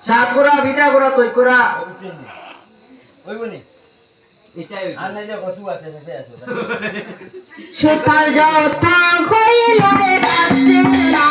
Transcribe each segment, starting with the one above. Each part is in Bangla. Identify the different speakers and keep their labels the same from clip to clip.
Speaker 1: সাত করা বিটা করা তৈ করা
Speaker 2: ওই বনি
Speaker 1: এটাই
Speaker 2: আর নাই যে বসু আছে নেবে আছে
Speaker 3: সকাল যত হইলে কাছে না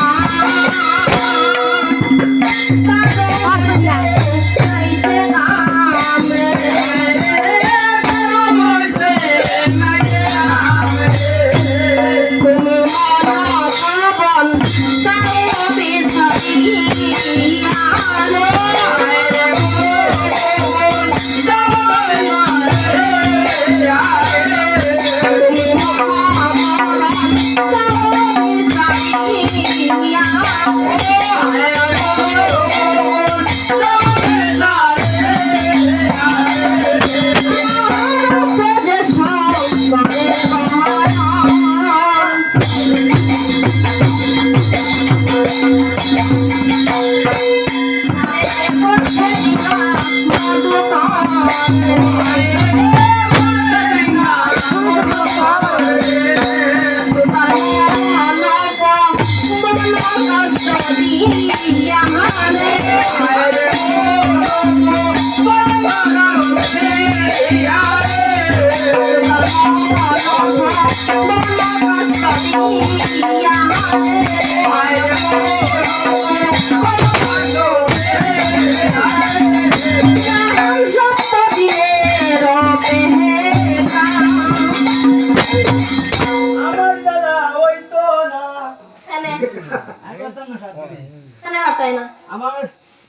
Speaker 2: আমার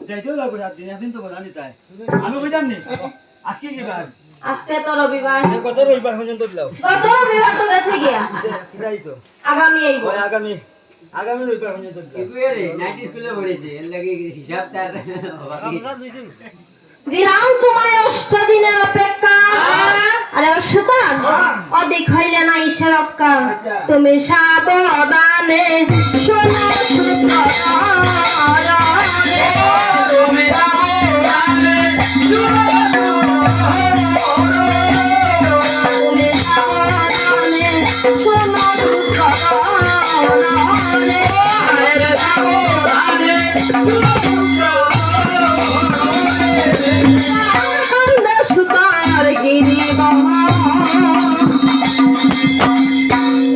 Speaker 2: যাইতেও লাগবে রাত দিন একদিন তো বলানি তাই আমি কইতাম নি আজকে কি বার
Speaker 3: আজকে তো রবিবার
Speaker 2: কত রবিবার পর্যন্ত দিলাও
Speaker 3: কত রবিবার তো গেছে গিয়া
Speaker 2: কিরাই তো
Speaker 3: আগামী আইবো
Speaker 2: ওই আগামী রবিবার পর্যন্ত দিলাও
Speaker 1: এগুয়ে 90 স্কুলে পড়েছে এর লাগি হিসাব তার
Speaker 3: দিলাম তোমায় 8 দিনের অপেক্ষা আরে অশতান অধিক হইলে না ইশারক্কা তুমি সাবধানে শোনো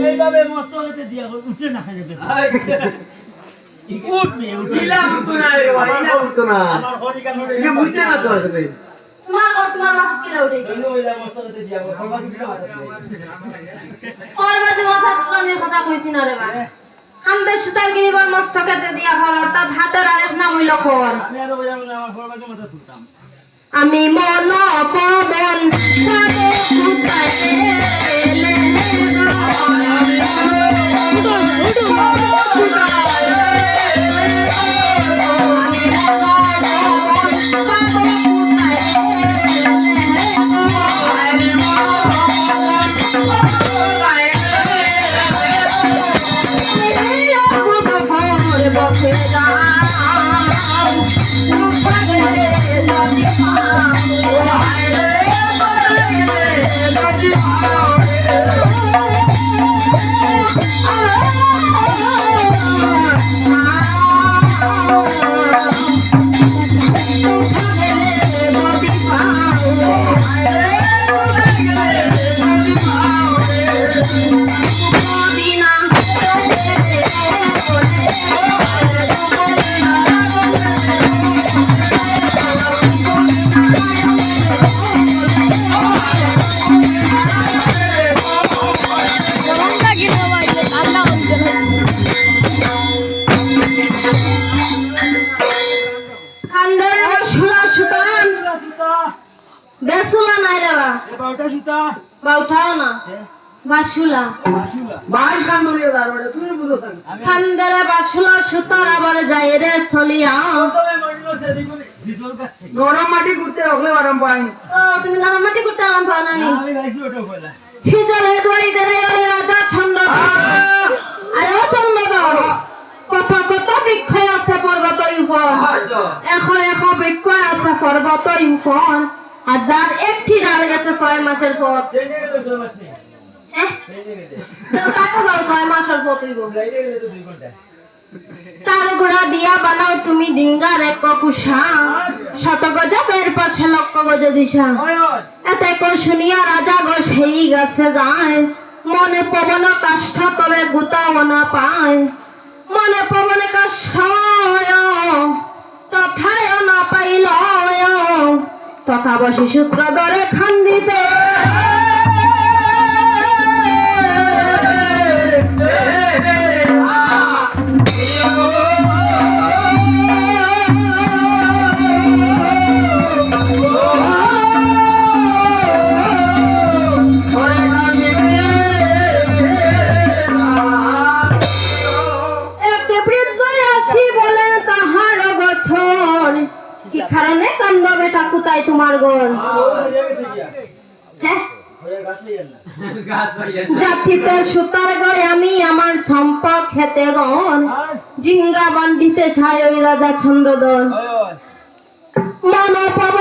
Speaker 2: এইভাবে মস্ত হতে দিয়া উঠে না যাবে উঠবে
Speaker 1: কিলা উঠতো না রে ভাই না উঠতো না
Speaker 2: আমার হরিকা নড়ে
Speaker 1: এটা বুঝছে না তো আসলে
Speaker 3: তোমার মাথা কিলা উঠে
Speaker 2: ওইলা মস্ত হতে দিয়া সবাই দিতে মাথা
Speaker 3: পরবাদে মাথা কানের কথা কইছি না রে ভাই হামদে সুতার গিরিবার মস্তকেতে দিয়া ঘর অর্থাৎ হাতের আরেক নাম হইল খর
Speaker 2: আমি আর ওইলা আমার সবাই মাথা তুলতাম
Speaker 3: আমি মন পবন সারে সুতাইলে বেসুলা নাই রে বা
Speaker 2: বাউটা সুতা
Speaker 3: বাউঠাও না বাসুলা
Speaker 1: ভাই কাম ধরিয়ে দাঁড়াবে তুমি বুঝো না
Speaker 3: খান্দারে বাসুলা সুতার আবার যাই রে চলিয়া
Speaker 2: তবে মরিলো সেদিকে ভিতর কাছে
Speaker 1: গরম মাটি করতে হলে আরাম পাই
Speaker 3: ও তুমি নাম মাটি করতে আরাম পাও না নি
Speaker 2: আমি গাইছি ওটা কইলা
Speaker 3: হিজলে দই দে রে ওরে রাজা ছন্দ আরে ও ছন্দ দাও কত কত বৃক্ষ আছে পর্বত উপর এখ বৃক্ষ আছে পর্বত উপর আর যার একটি ডাল গেছে 6 মাসের পর
Speaker 2: ট্রেনে গেলে 6 মাস নেই
Speaker 3: হ্যাঁ
Speaker 2: ট্রেনে গেলে
Speaker 3: তো তাকে দাও 6 মাসের পর তুই গো
Speaker 2: ফ্লাইটে গেলে তো 2 ঘন্টা
Speaker 3: তার গোড়া দিয়া বানাও তুমি ডিঙ্গার এক কুষা, শত গজবের পাশে লক্ষ গজ দিশা।
Speaker 2: ওই ওই
Speaker 3: এতে কো শুনিয়া রাজা গো সেই গাছে যায়, মনে পবন কাষ্ঠ তবে গুতাও না পায়। মনে পবন কাষ্ঠ তথায় না পাইল, তথা বসি সূত্র ধরে খান্দিতে। কি কারণে কান্দ বেটা কোথায় তোমার ঘর? হ্যাঁ জাতিতে সুতার গয় আমি আমার সম্পদ খেতে গন, জিঙ্গা বান্ধিতে ছায় ওই রাজা চন্দ্রদন। মন পব